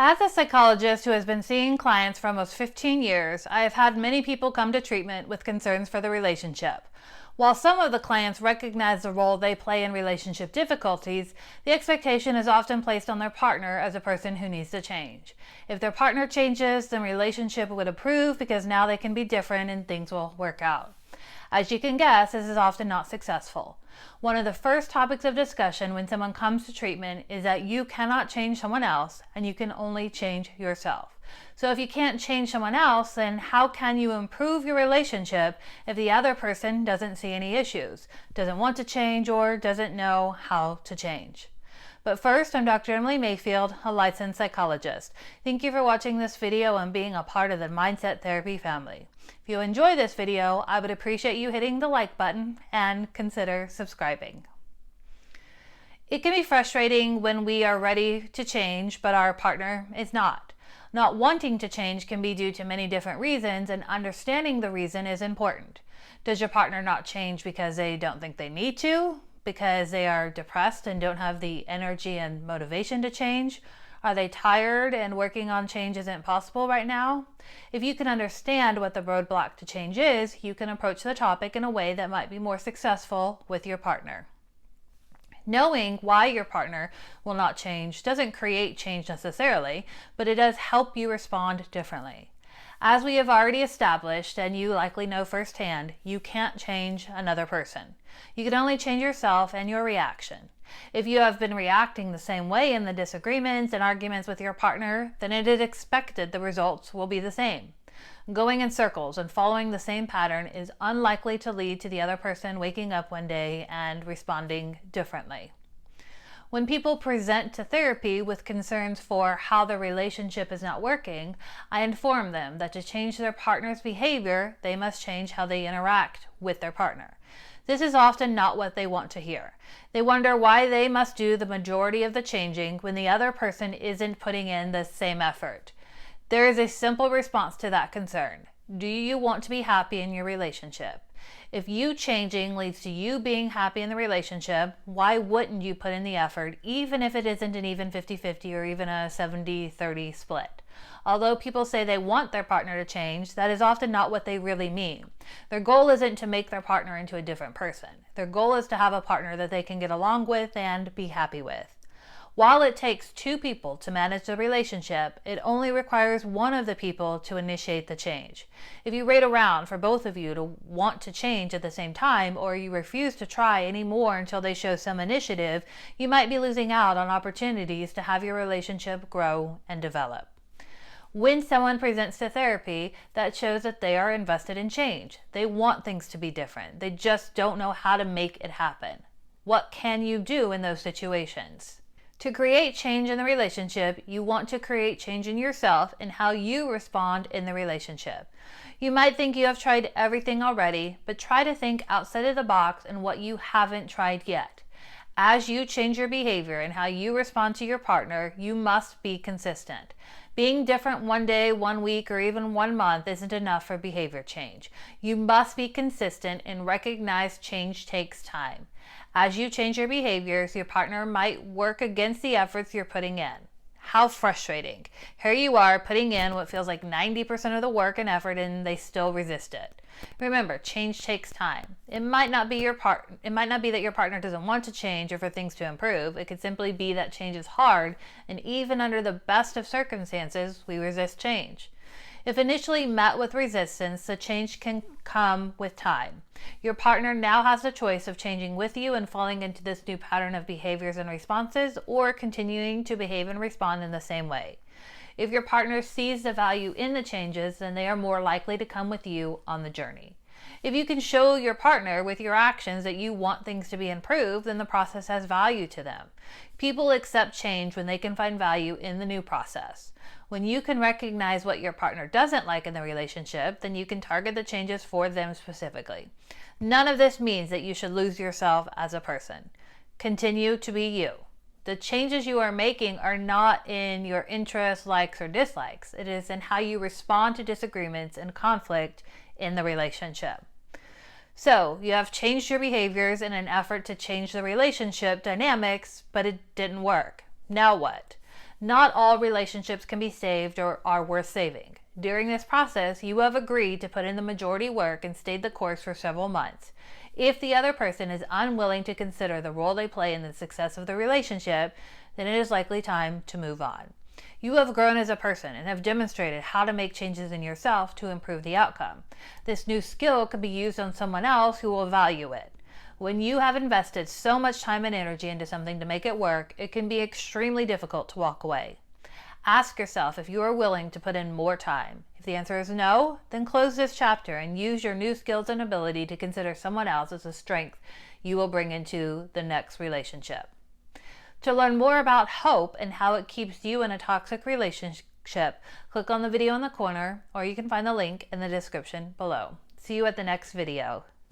As a psychologist who has been seeing clients for almost 15 years, I have had many people come to treatment with concerns for the relationship. While some of the clients recognize the role they play in relationship difficulties, the expectation is often placed on their partner as a person who needs to change. If their partner changes, then relationship would improve because now they can be different and things will work out. As you can guess, this is often not successful. One of the first topics of discussion when someone comes to treatment is that you cannot change someone else and you can only change yourself. So if you can't change someone else, then how can you improve your relationship if the other person doesn't see any issues, doesn't want to change, or doesn't know how to change? But first, I'm Dr. Emily Mayfield, a licensed psychologist. Thank you for watching this video and being a part of the Mindset Therapy family. If you enjoy this video, I would appreciate you hitting the like button and consider subscribing. It can be frustrating when we are ready to change, but our partner is not. Not wanting to change can be due to many different reasons, and understanding the reason is important. Does your partner not change because they don't think they need to? Because they are depressed and don't have the energy and motivation to change? Are they tired and working on change isn't possible right now? If you can understand what the roadblock to change is, you can approach the topic in a way that might be more successful with your partner. Knowing why your partner will not change doesn't create change necessarily, but it does help you respond differently. As we have already established, and you likely know firsthand, you can't change another person. You can only change yourself and your reaction. If you have been reacting the same way in the disagreements and arguments with your partner, then it is expected the results will be the same. Going in circles and following the same pattern is unlikely to lead to the other person waking up one day and responding differently. When people present to therapy with concerns for how the relationship is not working, I inform them that to change their partner's behavior, they must change how they interact with their partner. This is often not what they want to hear. They wonder why they must do the majority of the changing when the other person isn't putting in the same effort. There is a simple response to that concern. Do you want to be happy in your relationship? If you changing leads to you being happy in the relationship, why wouldn't you put in the effort, even if it isn't an even 50-50 or even a 70-30 split? Although people say they want their partner to change, that is often not what they really mean. Their goal isn't to make their partner into a different person. Their goal is to have a partner that they can get along with and be happy with. While it takes two people to manage the relationship, it only requires one of the people to initiate the change. If you wait around for both of you to want to change at the same time, or you refuse to try any more until they show some initiative, you might be losing out on opportunities to have your relationship grow and develop. When someone presents to therapy, that shows that they are invested in change. They want things to be different. They just don't know how to make it happen. What can you do in those situations? To create change in the relationship, you want to create change in yourself and how you respond in the relationship. You might think you have tried everything already, but try to think outside of the box and what you haven't tried yet. As you change your behavior and how you respond to your partner, you must be consistent. Being different one day, 1 week, or even 1 month isn't enough for behavior change. You must be consistent and recognize change takes time. As you change your behaviors, your partner might work against the efforts you're putting in. How frustrating. Here you are putting in what feels like 90% of the work and effort and they still resist it. Remember, change takes time. It might not be that your partner doesn't want to change or for things to improve. It could simply be that change is hard, and even under the best of circumstances, we resist change. If initially met with resistance, the change can come with time. Your partner now has the choice of changing with you and falling into this new pattern of behaviors and responses, or continuing to behave and respond in the same way. If your partner sees the value in the changes, then they are more likely to come with you on the journey. If you can show your partner with your actions that you want things to be improved, then the process has value to them. People accept change when they can find value in the new process. When you can recognize what your partner doesn't like in the relationship, then you can target the changes for them specifically. None of this means that you should lose yourself as a person. Continue to be you. The changes you are making are not in your interests, likes, or dislikes. It is in how you respond to disagreements and conflict in the relationship. So you have changed your behaviors in an effort to change the relationship dynamics, but it didn't work. Now what? Not all relationships can be saved or are worth saving. During this process, you have agreed to put in the majority work and stayed the course for several months. If the other person is unwilling to consider the role they play in the success of the relationship, then it is likely time to move on. You have grown as a person and have demonstrated how to make changes in yourself to improve the outcome. This new skill could be used on someone else who will value it. When you have invested so much time and energy into something to make it work, it can be extremely difficult to walk away. Ask yourself if you are willing to put in more time. If the answer is no, then close this chapter and use your new skills and ability to consider someone else as a strength you will bring into the next relationship. To learn more about hope and how it keeps you in a toxic relationship, click on the video in the corner, or you can find the link in the description below. See you at the next video.